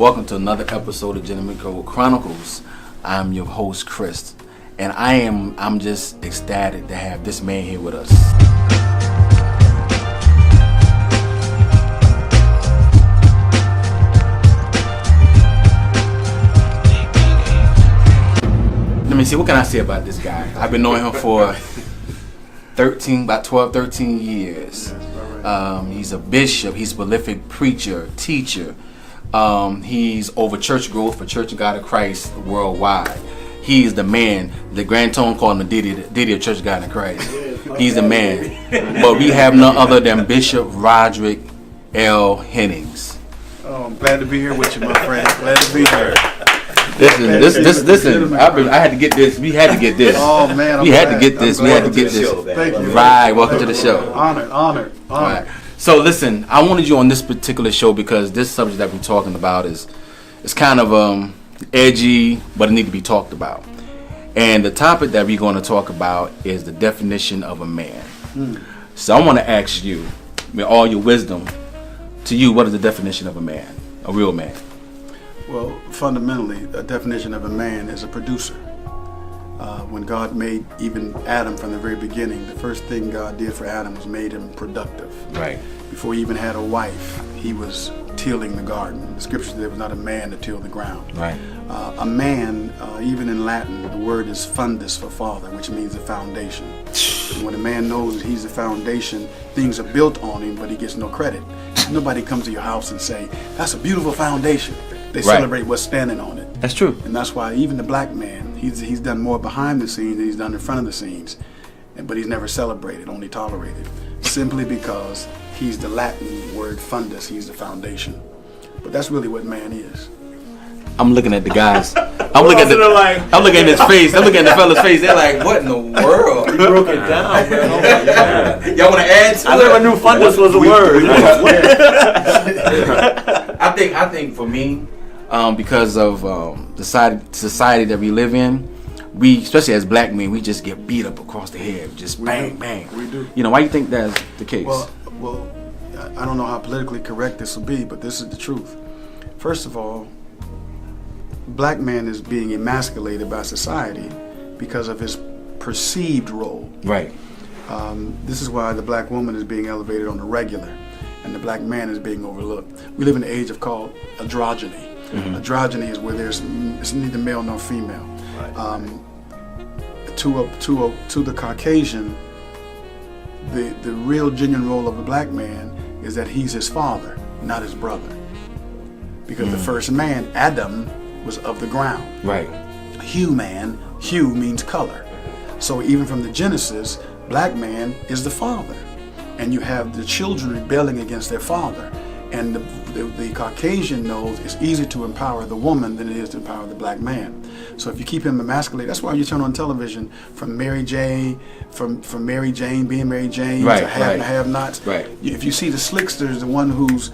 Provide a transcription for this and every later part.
Welcome to another episode of Gentleman Code Chronicles. I'm your host, Chris, and I'm just ecstatic to have this man here with us. Let me see, what can I say about this guy? I've been knowing him for 12, 13 years. He's a bishop, he's a prolific preacher, teacher. He's over church growth for Church of God of Christ worldwide. He's the man. The Grand Tone called him the Diddy of Church of God of Christ. He's the man. But we have none other than Bishop Roderick Hennings. Oh, I'm glad to be here with you, my friend. Glad to be here. Listen. I had to get this. We had to get this. Oh man, we had to get this. Thank you. Right. Welcome to the show. Honored. Right. So listen, I wanted you on this particular show because this subject that we're talking about is kind of edgy, but it needs to be talked about. And the topic that we're going to talk about is the definition of a man. So I want to ask you, with all your wisdom, to you, what is the definition of a man, a real man? Well, fundamentally, a definition of a man is a producer. When God made even Adam from the very beginning, the first thing God did for Adam was made him productive. Right. Before he even had a wife, he was tilling the garden. The scripture said there was not a man to till the ground. Right. A man, even in Latin, the word is fundus for father, which means the foundation. And when a man knows that he's the foundation, things are built on him, but he gets no credit. Nobody comes to your house and say, that's a beautiful foundation. They celebrate what's standing on it. That's true. And that's why even the black man, he's done more behind the scenes than he's done in front of the scenes. But he's never celebrated, only tolerated. Simply because he's the Latin word fundus, he's the foundation. But that's really what man is. I'm looking at the guys. I'm looking at his face. I'm looking at the fella's face. They're like, what in the world? You broke it down, man. Oh my God. Y'all want to add to it? I never knew fundus was a word. I think for me, because of the society that we live in, we, especially as black men, we just get beat up across the head. Just bang. We do. You know, why you think that's the case? Well, I don't know how politically correct this will be, but this is the truth. First of all, black man is being emasculated by society because of his perceived role. Right. This is why the black woman is being elevated on the regular and the black man is being overlooked. We live in an age of called androgyny. Mm-hmm. Androgyny is where it's neither male nor female. Right. To the Caucasian, the real genuine role of the black man is that he's his father, not his brother. Because the first man, Adam, was of the ground. Right. Hue means color. So even from the Genesis, black man is the father. And you have the children rebelling against their father. And the Caucasian knows it's easier to empower the woman than it is to empower the black man. So if you keep him emasculated, that's why you turn on television from Mary Jane being Mary Jane to have and have-nots. Right. If you see the slicksters, the one who's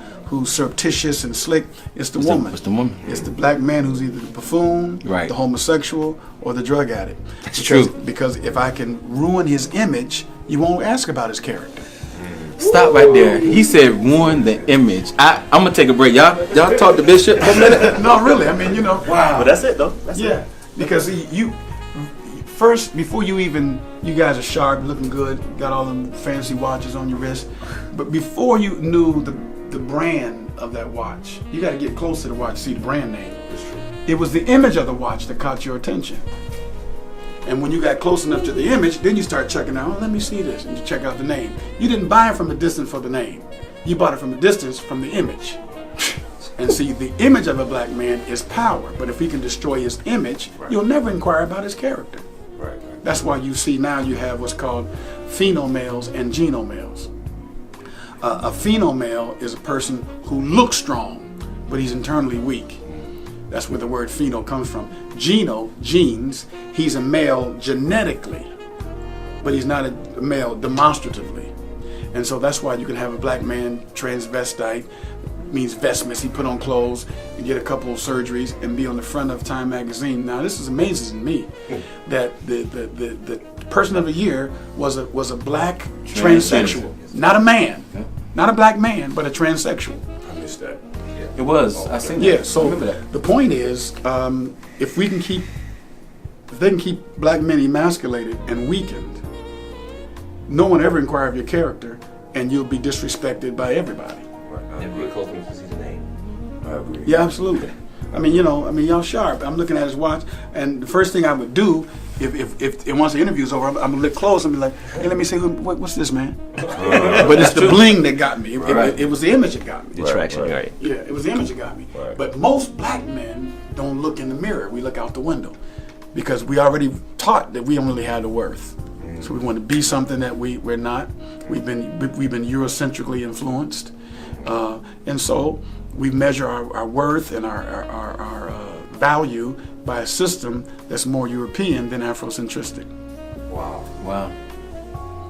surreptitious and slick, it's the woman. It's the woman. It's the black man who's either the buffoon, the homosexual, or the drug addict. That's true. Because if I can ruin his image, you won't ask about his character. Stop right there. He said ruin the image. I'm gonna take a break. Y'all talk to Bishop for a minute. No, really. I mean, you know. Wow. But that's it, though. That's it. Because you first, before you guys are sharp, looking good, got all them fancy watches on your wrist. But before you knew the brand of that watch, you got to get close to the watch to see the brand name. It was the image of the watch that caught your attention. And when you got close enough to the image, then you start checking out, oh, let me see this. And you check out the name. You didn't buy it from a distance for the name. You bought it from a distance from the image. And see, the image of a black man is power. But if he can destroy his image, you'll never inquire about his character. Right. That's why you see now you have what's called phenomales and genomales. A phenomale is a person who looks strong, but he's internally weak. That's where the word pheno comes from. Genes, he's a male genetically, but he's not a male demonstratively. And so that's why you can have a black man transvestite, means vestments. He put on clothes and get a couple of surgeries and be on the front of Time magazine. Now this is amazing to me that the person of the year was a black transsexual, not a man, not a black man, but a transsexual. I missed that. It was. I seen Yeah, that. so I remember that. the point is, if they can keep black men emasculated and weakened, no one ever inquire of your character, and you'll be disrespected by everybody. Never get close enough to see the name. I agree. Yeah, absolutely. I mean, y'all sharp. I'm looking at his watch, and the first thing I would do, if once the interview's over, I'm gonna look close and be like, hey, let me see what's this, man? But it's the bling that got me. It was the image that got me. The attraction, right. Yeah, it was the image that got me. Right. But most black men don't look in the mirror. We look out the window because we already taught that we don't really have the worth. So we want to be something that we're not. We've been Eurocentrically influenced, and so we measure our worth and our value by a system that's more European than Afrocentristic. Wow.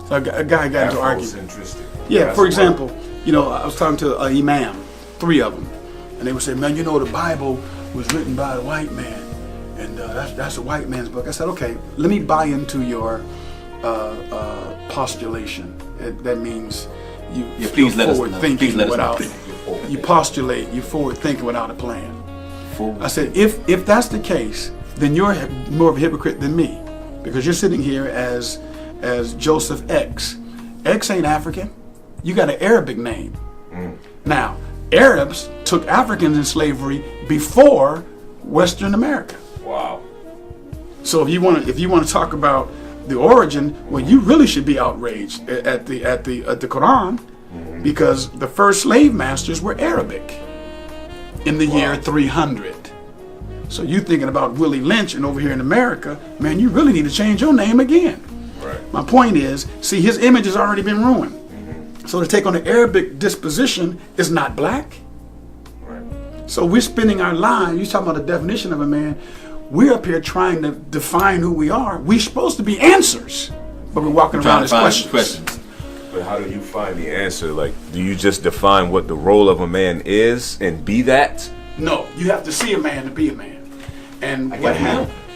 So a guy got into argument. Afrocentristic. Yeah, That's for the example, word. I was talking to an imam, 3 of them, and they would say, man, the Bible was written by a white man, and that's a white man's book. I said, okay, let me buy into your postulation. That means please let us forward know. thinking Please let us without know. you postulate, you forward thinking without a plan. Forward. I said, if that's the case, then you're more of a hypocrite than me, because you're sitting here as Joseph X. X ain't African. You got an Arabic name. Now, Arabs took Africans in slavery before Western America. Wow. So if you want to talk about the origin, well, you really should be outraged at the Quran, because the first slave masters were Arabic in the year 300. So you thinking about Willie Lynch, and over here in America, man, you really need to change your name again. Right. My point is, see, his image has already been ruined. So to take on the Arabic disposition is not black. Right. So we're spending our lives, you talking about the definition of a man, we're up here trying to define who we are. We're supposed to be answers, but we're walking around as questions. But how do you find the answer? Like, do you just define what the role of a man is and be that? No, you have to see a man to be a man. And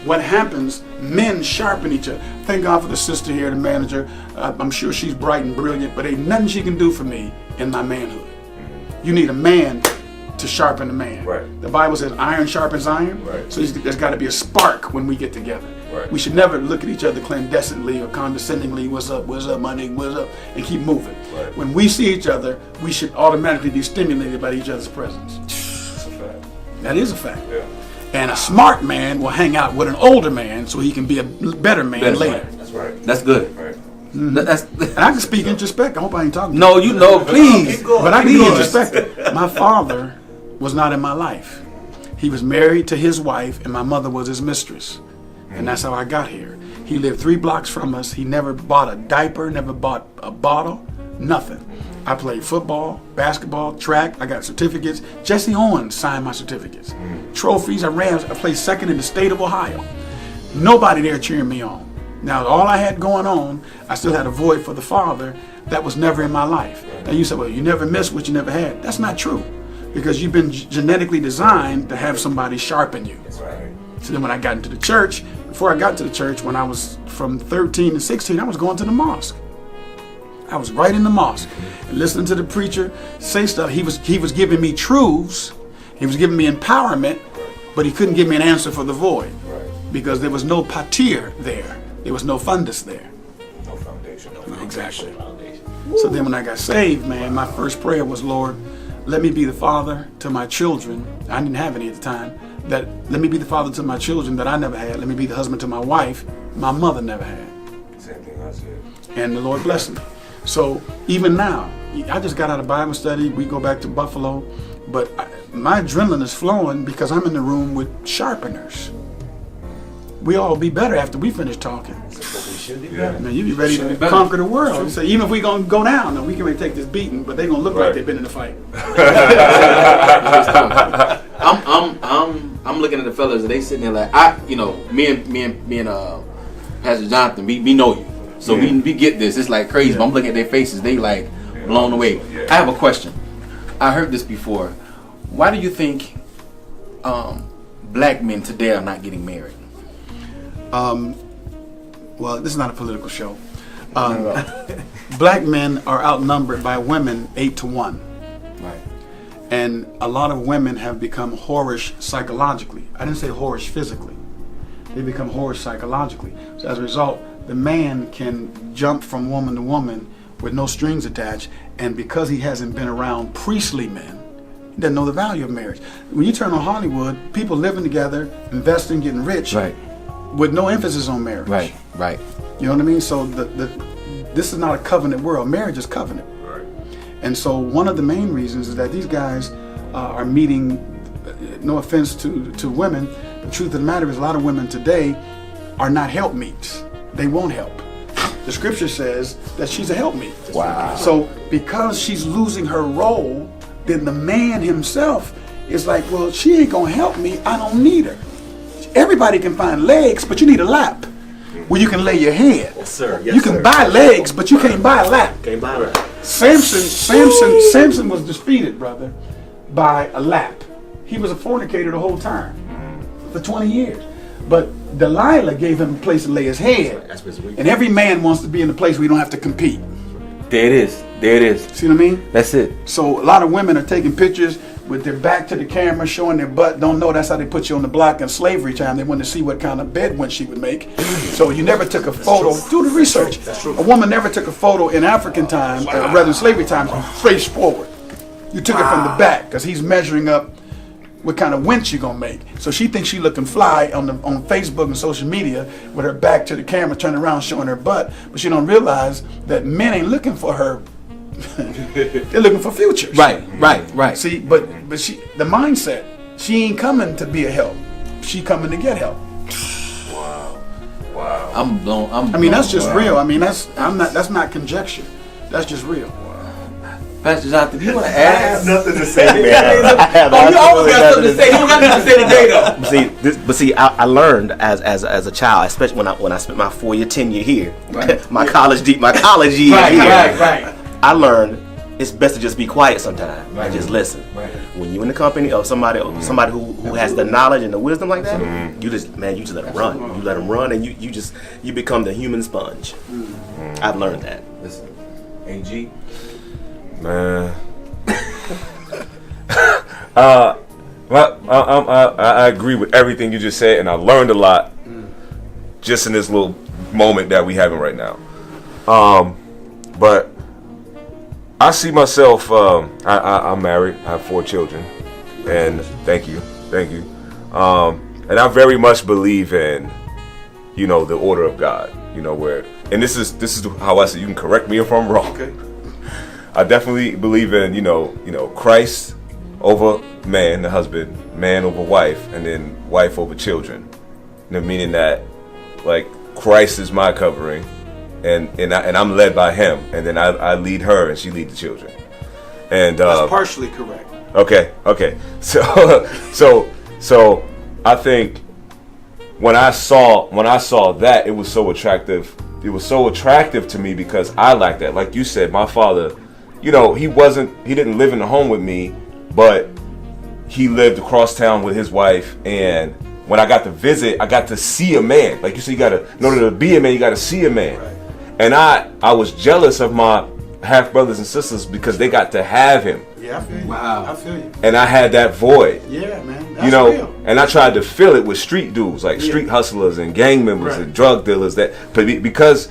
what happens, men sharpen each other. Thank God for the sister here, the manager. I'm sure she's bright and brilliant, but ain't nothing she can do for me in my manhood. You need a man to sharpen a man. Right. The Bible says iron sharpens iron. Right. So there's got to be a spark when we get together. Right. We should never look at each other clandestinely or condescendingly, what's up, my nigga, what's up, and keep moving. Right. When we see each other, we should automatically be stimulated by each other's presence. That's a fact. That is a fact. Yeah. And a smart man will hang out with an older man so he can be a better man later. That's right. That's good. Right. That's And I can speak introspect. I hope I ain't talking. no, you know, please. But I can be Please. introspective. My father was not in my life. He was married to his wife, and my mother was his mistress. And that's how I got here. He lived 3 blocks from us. He never bought a diaper, never bought a bottle, nothing. I played football, basketball, track. I got certificates. Jesse Owens signed my certificates. Trophies. I played second in the state of Ohio. Nobody there cheering me on. Now, all I had going on, I still had a void for the father that was never in my life. Now, you said, well, you never missed what you never had. That's not true, because you've been genetically designed to have somebody sharpen you. That's right. So then when I got into the church, before I got to the church, when I was from 13 to 16, I was going to the mosque. I was right in the mosque and listening to the preacher say stuff. He was giving me truths. He was giving me empowerment, but he couldn't give me an answer for the void, because there was no patir there. There was no fundus there. No foundation. Exactly. So then when I got saved, man, my first prayer was, Lord, let me be the father to my children. I didn't have any at the time. Let me be the father to my children that I never had. Let me be the husband to my wife my mother never had. Same thing I said. And the Lord blessed me. So even now, I just got out of Bible study. We go back to Buffalo, but my adrenaline is flowing because I'm in the room with sharpeners. We all be better after we finish talking. That's what we should be. Yeah. Man, you be ready to be better. conquer the world. So even if we gonna go down, now we can really take this beating, but they gonna look like Right. they've been in the fight. I'm looking at the fellas and they sitting there like me and Pastor Jonathan, we know you, so we get this. It's like crazy. But I'm looking at their faces, they like blown away. Yeah. I have a question. I heard this before. Why do you think black men today are not getting married? Well, this is not a political show. Black men are outnumbered by women 8 to 1. Right. And a lot of women have become whorish psychologically. I didn't say whorish physically. They become whorish psychologically. So as a result, the man can jump from woman to woman with no strings attached, and because he hasn't been around priestly men, he doesn't know the value of marriage. When you turn on Hollywood, people living together, investing, getting rich, Right. with no emphasis on marriage. Right. Right. You know what I mean? So this is not a covenant world. Marriage is covenant. Right. And so one of the main reasons is that these guys are meeting, no offense to women, the truth of the matter is a lot of women today are not helpmeets. They won't help. The scripture says that she's a helpmeet. Wow. So because she's losing her role, then the man himself is like, well, she ain't gonna help me, I don't need her. Everybody can find legs, but you need a lap where you can lay your head. Yes, sir. Yes, You can buy legs, but you can't buy a lap. Can't buy that. Samson was defeated, brother, by a lap. He was a fornicator the whole time for 20 years. But Delilah gave him a place to lay his head. That's what's weak. And every man wants to be in a place where you don't have to compete. There it is. There it is. See what I mean? That's it. So a lot of women are taking pictures with their back to the camera, showing their butt. Don't know that's how they put you on the block in slavery time. They want to see what kind of bed one she would make. So you never took a photo. Do the research. That's true. A woman never took a photo in African time, rather than slavery times, face forward. You took it from the back because he's measuring up what kind of winch you're gonna make. So she thinks she looking fly on Facebook and social media with her back to the camera, turning around showing her butt, but she don't realize that men ain't looking for her. They're looking for futures. Right. See, but she, the mindset, she ain't coming to be a help. She coming to get help. Wow. I'm blown. I mean, that's just real. I mean, that's not conjecture. That's just real. Pastor Jonathan, do you want to I add? have nothing to say, man. You always got something to say. You don't got nothing to say today, though. But see, I learned as a child, especially when I spent my 4-year tenure here, Right. my college year here. Right. I learned it's best to just be quiet sometimes and just listen. Right. When you're in the company of somebody who has the knowledge and the wisdom like that, you just let them run. You let them run, and you become the human sponge. I've learned that. Listen, AG. Man. I agree with everything you just said, and I learned a lot just in this little moment that we having right now. But I see myself. I'm married. I have 4 children, and thank you. And I very much believe in, the order of God. Where, and this is how I say. You can correct me if I'm wrong. Okay. I definitely believe in, Christ over man, the husband, man over wife, and then wife over children. Meaning that, like, Christ is my covering, and I'm led by Him, and then I lead her, and she leads the children. And That's partially correct. Okay. So I think when I saw that, it was so attractive. It was so attractive to me because I like that. Like you said, my father, he didn't live in the home with me, but he lived across town with his wife. And when I got to visit, I got to see a man. Like you said, in order to be a man, you got to see a man. Right. And I was jealous of my half brothers and sisters because they got to have him. Yeah, I feel you. Wow. I feel you. And I had that void. Yeah, man. That's real. And I tried to fill it with street dudes, like street hustlers and gang members and drug dealers. Because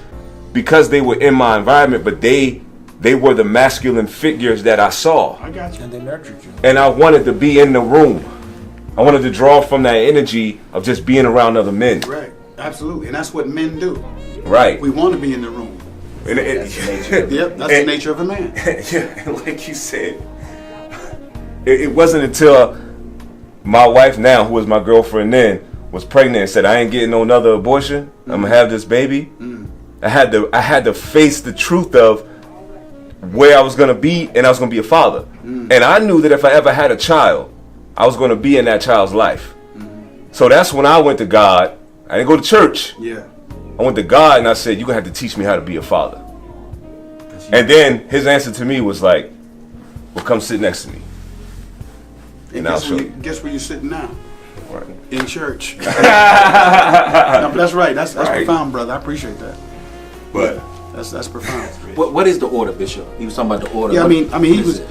they were in my environment, but they were the masculine figures that I saw. I got you. And they nurtured you. And I wanted to be in the room. I wanted to draw from that energy of just being around other men. Right. Absolutely. And that's what men do. Right. We want to be in the room. And That's the nature. Yep, that's the nature of a man. Yeah, and like you said, it wasn't until my wife now, who was my girlfriend then, was pregnant and said, I ain't getting no another abortion. I'm gonna have this baby. I had to face the truth of where I was gonna be, and I was gonna be a father. And I knew that if I ever had a child, I was gonna be in that child's life. So that's when I went to God. I didn't go to church. Yeah. I went to God and I said, you're gonna have to teach me how to be a father. And then his answer to me was like, well, come sit next to me. And I'll show you. Guess where you're sitting now? Right. In church. No, but that's right. That's Right. profound, brother. I appreciate that. But That's profound. What is the order, Bishop? He was talking about the order. Yeah, What he is was. it?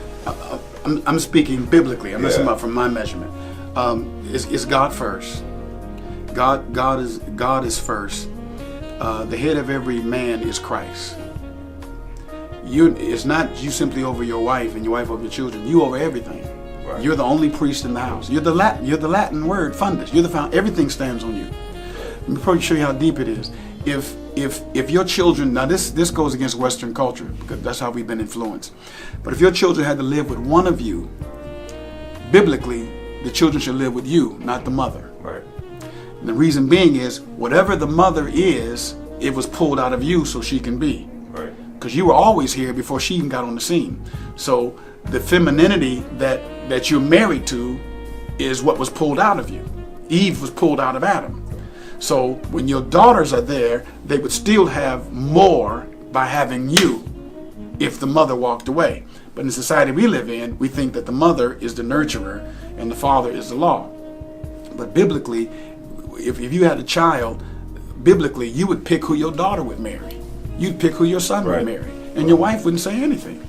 I'm speaking biblically. I'm not talking about from my measurement. It's God first. God is first. The head of every man is Christ. It's not you simply over your wife and your wife over your children. You over everything. Right. You're the only priest in the house. You're the Latin word fundus. You're the found. Everything stands on you. Let me probably show you how deep it is. If your children, now this goes against Western culture because that's how we've been influenced. But if your children had to live with one of you, biblically, the children should live with you, not the mother. Right. And the reason being is whatever the mother is, it was pulled out of you so she can be. Right. Because you were always here before she even got on the scene. So the femininity that you're married to is what was pulled out of you. Eve was pulled out of Adam. So when your daughters are there, they would still have more by having you if the mother walked away. But in the society we live in, we think that the mother is the nurturer and the father is the law. But biblically, if you had a child, biblically, you would pick who your daughter would marry. You'd pick who your son would marry. And your wife wouldn't say anything.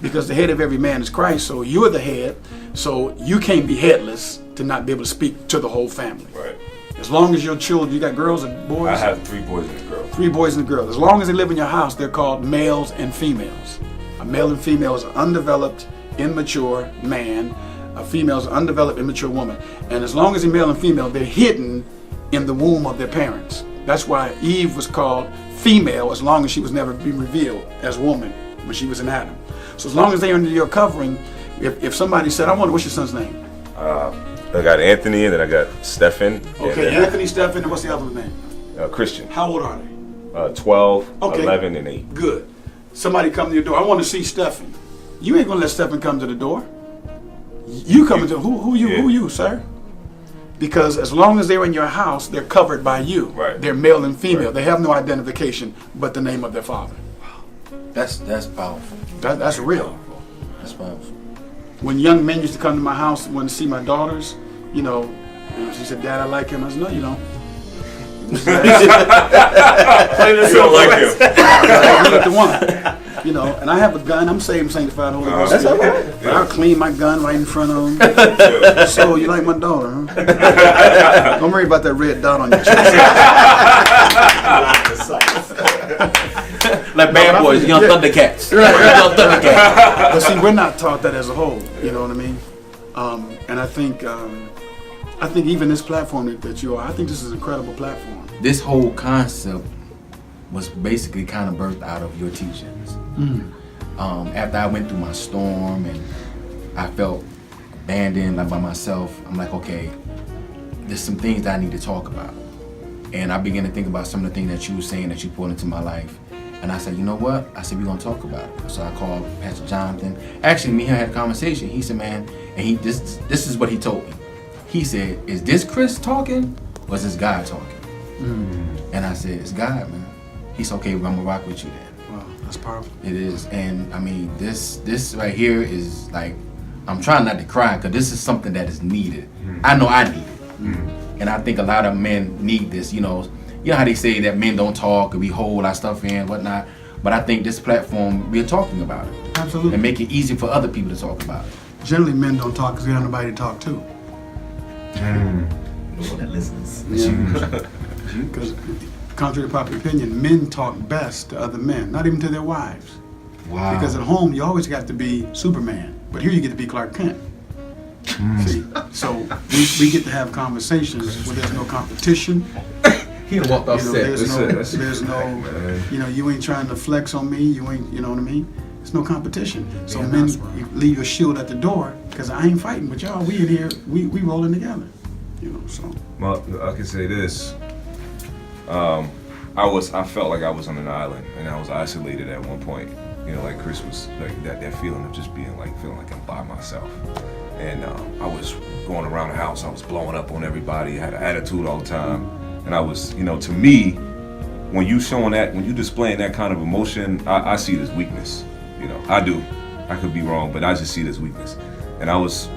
Because the head of every man is Christ, so you're the head. So you can't be headless to not be able to speak to the whole family. Right. As long as your children, you got girls and boys? I have 3 boys and a girl. 3 boys and a girl. As long as they live in your house, they're called males and females. A male and female is an undeveloped, immature man. A female is an undeveloped, immature woman. And as long as they're male and female, they're hidden in the womb of their parents. That's why Eve was called female as long as she was never being revealed as woman when she was in Adam. So as long as they're under your covering, if somebody said, what's your son's name? I got Anthony, and then I got Stephen. Okay, Anthony, Stephen, and what's the other name? Christian. How old are they? 12, 11, and 8. Good. Somebody come to your door. I want to see Stephen. You ain't gonna let Stephen come to the door. You come to who you, sir? Because as long as they're in your house, they're covered by you. Right. They're male and female. Right. They have no identification but the name of their father. That's powerful. That's real. That's powerful. When young men used to come to my house and want to see my daughters, you know, she said, "Dad, I like him." I said, "No, you don't." You don't like him. He ain't the one. You know, and I have a gun. I'm saved, sanctified, Holy Ghost. That's all right. But I'll clean my gun right in front of him. So you like my daughter, huh? Don't worry about that red dot on your chest. Like Bad Boys, Young Thundercats. Young Thundercats. But see, we're not taught that as a whole. You know what I mean? And I think even this platform that you are, I think this is an incredible platform. This whole concept was basically kind of birthed out of your teachings. After I went through my storm and I felt abandoned, like by myself, I'm like, okay, there's some things that I need to talk about. And I began to think about some of the things that you were saying that you poured into my life. And I said, you know what? I said, we're going to talk about it. So I called Pastor Jonathan. Actually, me and him had a conversation. He said, man, and this is what he told me. He said, is this Chris talking or is this God talking? And I said, it's God, man. He said, okay, well, I'm going to rock with you then. Wow, that's powerful. It is. And I mean, this right here is like, I'm trying not to cry because this is something that is needed. I know I need it. And I think a lot of men need this, you know how they say that men don't talk and we hold our stuff in and whatnot. But I think this platform, we're talking about it. Absolutely. And make it easy for other people to talk about it. Generally, men don't talk because they don't have nobody to talk to. No one that listens. Because contrary to popular opinion, men talk best to other men, not even to their wives. Wow. Because at home, you always got to be Superman. But here you get to be Clark Kent. See? So we get to have conversations where there's no competition. He walked off set. There's no, you ain't trying to flex on me. You ain't, you know what I mean? There's no competition. So men, you leave your shield at the door because I ain't fighting with y'all. We in here, we rolling together. You know, so. Well, I can say this. I felt like I was on an island and I was isolated at one point. You know, like Chris was like that feeling of just being like feeling like I'm by myself. And I was going around the house. I was blowing up on everybody. I had an attitude all the time. And I was, to me, when you displaying that kind of emotion, I see it as weakness. I do. I could be wrong, but I just see it as weakness. And I was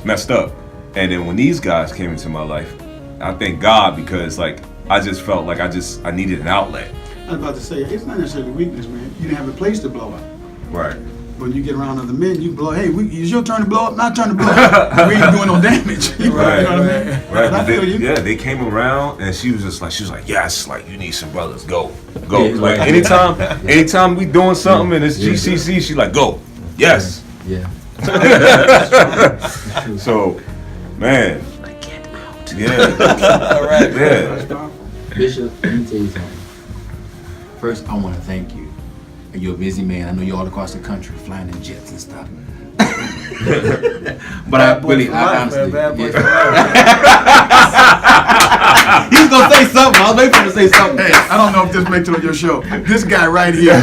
messed up. And then when these guys came into my life, I thank God because like I just felt like I needed an outlet. I was about to say, it's not necessarily weakness, man. You didn't have a place to blow up. Right. when you get around other men, you blow. Hey, it's your turn to blow up. Not turn to blow up. We ain't doing no damage. You know what I mean? Right. I feel you. Yeah, they came around and she was like, yes, like you need some brothers, go. Yeah, Like right. anytime we doing something and it's GCC, she like, go. Yes. Yeah. So, man. Get out. Yeah. All right. Yeah. Bishop, let me tell you something. First, I want to thank you. And you're a busy man. I know you're all across the country flying in jets and stuff. But I honestly, he's gonna say something. I was waiting for him to say something. Hey, I don't know if this makes it on your show. This guy right here,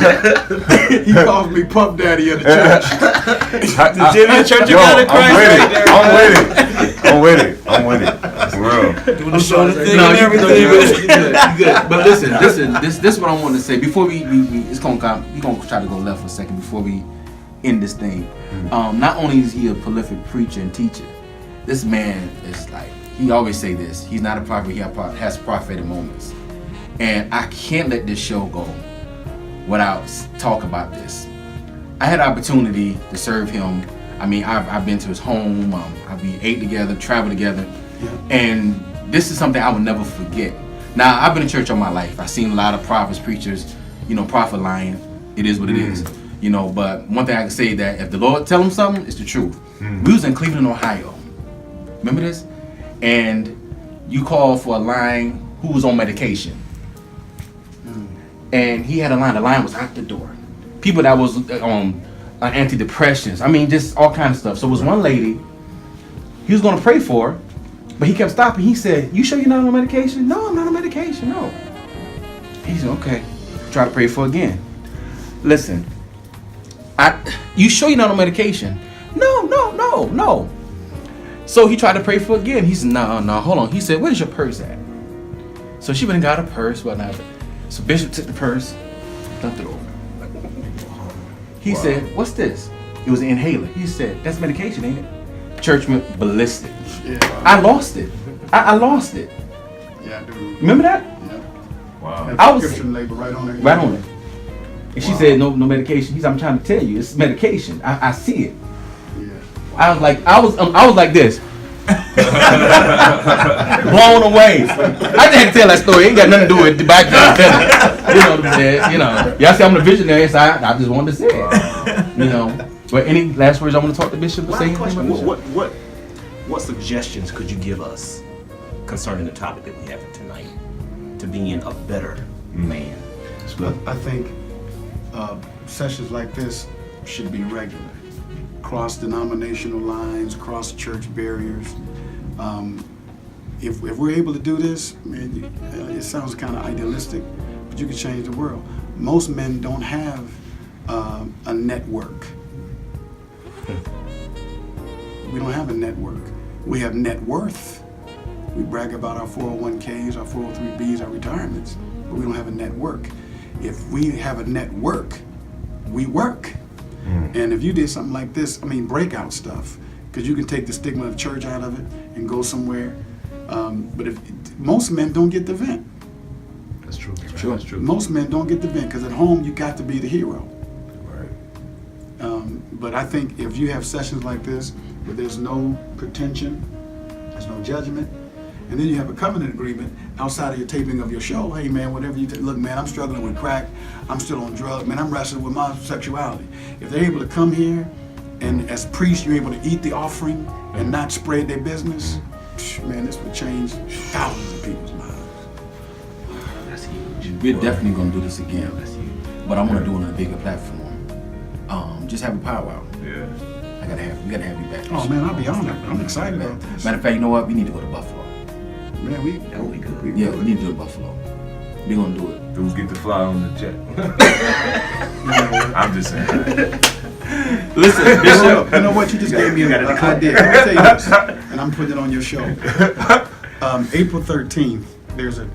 he calls me Pup Daddy of the church. The Jimmy Church of God in Christ right there. I'm with it. For real. Doing the show thing No, and you everything. good. But listen. This is what I want to say before we it's gonna come. We gonna try to go left for a second before we end this thing. Not only is he a prolific preacher and teacher, this man is like, he always say this. He's not a prophet. He has prophetic moments, and I can't let this show go without talk about this. I had the opportunity to serve him. I mean, I've been to his home. We ate together, traveled together, and this is something I will never forget. Now, I've been in church all my life. I've seen a lot of prophets, preachers, prophet lying. It is what it is, But one thing I can say that if the Lord tell him something, it's the truth. We was in Cleveland, Ohio. Remember this? And you called for a line who was on medication, and he had a line. The line was out the door. People that was on antidepressants. I mean, just all kinds of stuff. So it was one lady. He was going to pray for her, but he kept stopping. He said, "You sure you're not on medication?" "No, I'm not on medication, no." He said, "Okay." Try to pray for her again. "Listen, you sure you're not on medication?" No. So he tried to pray for her again. He said, no, hold on. He said, "Where's your purse at?" So she went and got her purse, whatnot. So Bishop took the purse, dumped it over. He said, "What's this?" It was an inhaler. He said, "That's medication, ain't it?" Church went ballistic. Yeah. I lost it. I lost it. Yeah, dude. Remember that? Yeah. Wow. That I was- prescription label right on there. Right on it. And she said, no medication. He said, "I'm trying to tell you, it's medication. I see it." Yeah. I was like this. Blown away. I just had to tell that story. It ain't got nothing to do with the back end. Y'all see I'm the visionary, so I just wanted to say it. But any last words I want to talk to Bishop? Say anything Question, about Bishop? what suggestions could you give us concerning the topic that we have for tonight to being a better man? I think sessions like this should be regular. Cross denominational lines, cross church barriers. If we're able to do this, man, it sounds kind of idealistic, but you can change the world. Most men don't have a network. We don't have a network. We have net worth. We brag about our 401ks, our 403bs, our retirements, but we don't have a network. If we have a network, we work. And if you did something like this, breakout stuff, because you can take the stigma of church out of it and go somewhere. But if most men don't get the vent. That's true. That's true. Most men don't get the vent because at home you got to be the hero. Right. But I think if you have sessions like this where there's no pretension, there's no judgment, and then you have a covenant agreement outside of your taping of your show. Hey man, whatever you look, man, I'm struggling with crack. I'm still on drugs. Man, I'm wrestling with my sexuality. If they're able to come here, and as priests, you're able to eat the offering and not spread their business, man, this would change thousands of people's lives. That's huge. We're definitely gonna do this again. That's huge. But I want to do it on a bigger platform. Just have a powwow. Yeah. We gotta have you back. Oh man, I'll be honored. I'm excited about this. Matter of fact, you know what? We need to go to Buffalo. Man, we good. Yeah, we need to go to Buffalo. We're gonna do it. Dudes get to fly on the jet. I'm just saying. Listen, Bishop, you know what? You just gave me an idea. Let me tell you this, and I'm putting it on your show. April 13th, there's a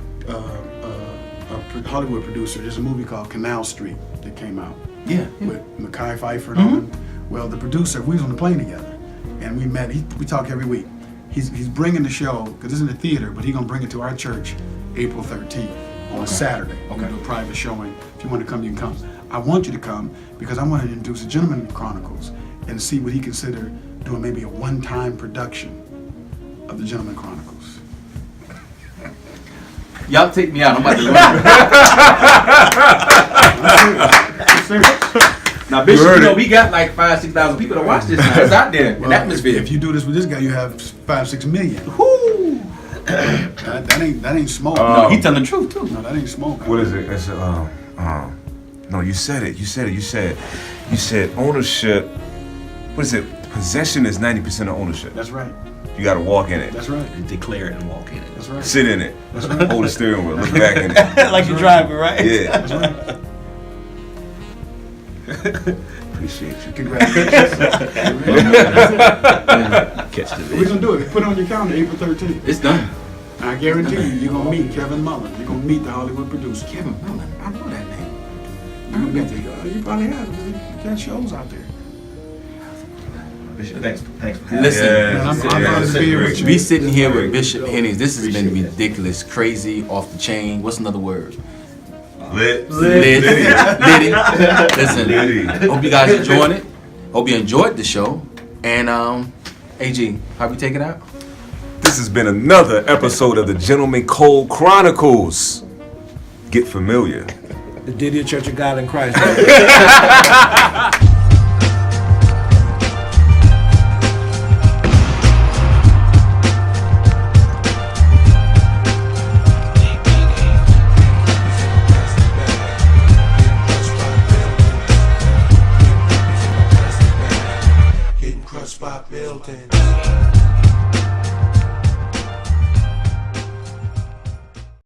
Hollywood producer. There's a movie called Canal Street that came out Yeah. with Mekhi Phifer and all them. Well, the producer, we was on the plane together, and we met. We talk every week. He's bringing the show because it's in the theater, but he's gonna bring it to our church April 13th on a Saturday. We're gonna do a private showing. If you want to come, you can come. I want you to come because I want to introduce the Gentleman Chronicles and see what he considered doing maybe a one-time production of the Gentleman Chronicles. Y'all take me out. I'm about to learn. Now, Bishop, we got like 5,000-6,000 people to watch this now. It's out there in atmosphere. If you do this with this guy, you have 5-6 million. Whoo! That ain't smoke. No, he telling the truth too. No, that ain't smoke. What is it? It's no, you said it. You said ownership. What is it? Possession is 90% of ownership. That's right. You got to walk in it. That's right. Declare it and walk in it. That's right. Sit in it. That's right. Hold the steering wheel. Look back in it. Like you're driving, right? Yeah. That's right. Appreciate you. Congratulations. Catch the We're vision. gonna do it. Put it on your calendar, April 13th. It's done. I guarantee you're gonna meet Kevin Mullen. You're gonna meet the Hollywood producer. Kevin Mullen, I know that name. You probably have. You got shows out there. Bishop, thanks for having Listen, Man, I'm honored to be here with you. we sitting here with Bishop Hennings. This has been ridiculous, crazy, off the chain. What's another word? Lit. Litty. Listen, Litty. hope you guys enjoyed it. Hope you enjoyed the show. And AG, how we take it out? This has been another episode of the Gentleman Code Chronicles. Get familiar. The Didier Church of God in Christ. Getting crushed by building.